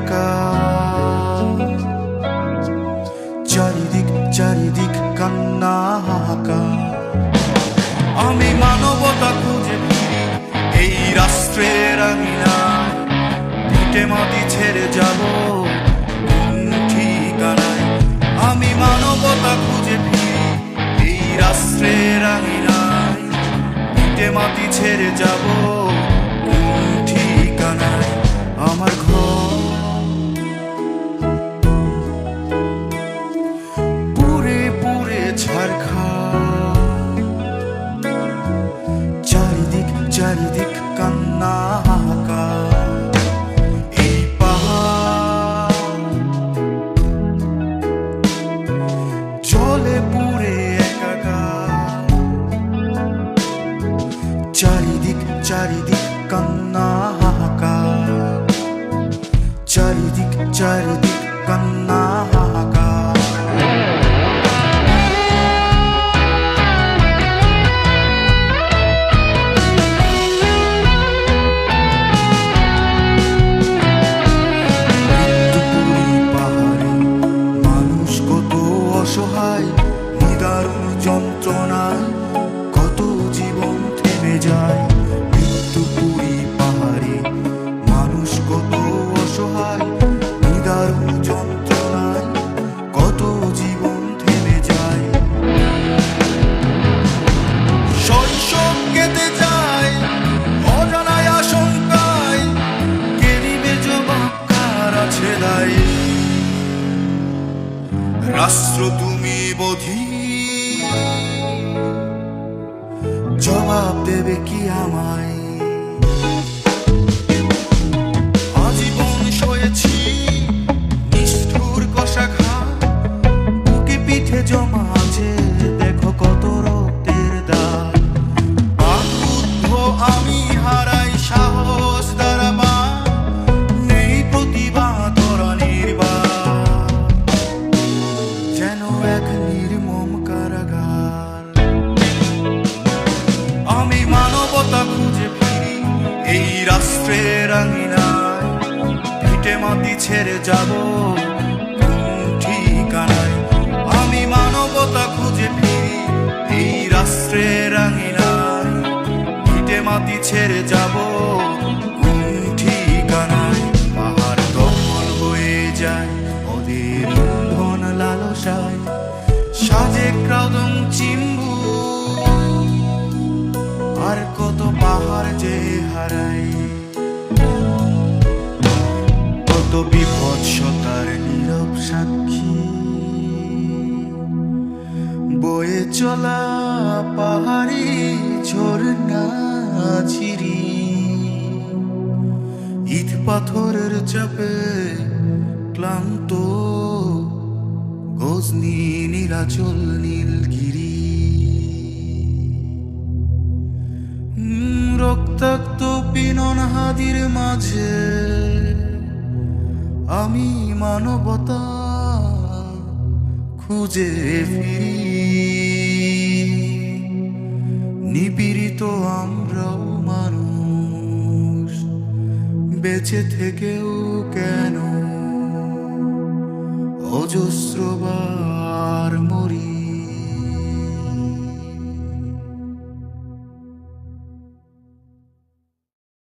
একা, চারিদিক চারিদিক কান্না হাহাকার। আমি মানবতা খুঁজে ফিরি এই রাষ্ট্রের আঙিনায়, ভিটে মাটি ছেড়ে যাব কোন ঠিকানায়। আমি মানবতা খুঁজে ফিরি এই রাষ্ট্রের আঙিনায়, ভিটে মাটি ছেড়ে যাব কোন ঠিকানায়। আমার ঘর পুড়ে পুড়ে ছারখার, চারিদিক চারিদিক কান্না হাহাকার। এই পাহাড় জলে পুড়ে একাকার, চারিদিক চারিদিক কান্না হাহাকার, চারিদিক চারিদিক কান্না হাহাকার। নিদারুণ যন্ত্রণায় কত জীবন থেমে যায়। মৃত্যুপুরী পাহাড়ে মানুষ কত অসহায়, নিদারুণ যন্ত্রণায় কত জীবন থেমে যায়। শৈশব কেটে যায় অজানায় আশঙ্কায়, কে দিবে জবাব, কার আছে দায়ী? রাষ্ট্র তুমি বোধি, জবাব দেবে কি আমায়? আজীবন সয়েছি নিষ্ঠুর কষাঘাত, বুকে পিঠে জমা আছে দেখো কত রক্তের দাগ। বাক্রুদ্ধ আমি হারাই সাহস দাঁড়াবার, নেই প্রতিবাদ ওরা নির্বাক, যেন এক নির্মম কারাগার। আমি মানবতা খুঁজে ফিরি এই রাষ্ট্রের আঙিনায়, ভিটে মাটি ছেড়ে যাব কোন ঠিকানায়। আমি মানবতা খুঁজে ফিরি এই রাষ্ট্রের আঙিনায়, ভিটে মাটি ছেড়ে যাব কোন ঠিকানায়। পাহাড় দখল হয়ে যায় ওদের ইন্ধন লালসায়, সাজে ক্রাউদং চিম্বু, আর কত পাহাড় যে হারাই। কত বিভৎসতার নীরব সাক্ষী, বয়ে চলা পাহাড়ি ঝর্ণা ঝিরি, ইট পাথরের চাপে ক্লান্ত গজনি নীলাচল নীলগিরি। রক্তাক্ত পিনন হাদির মাঝে আমি মানবতা খুঁজে ফিরি। নিপীড়িত আমরাও মানুষ, বেঁচে থেকেও কেন অজস্রবার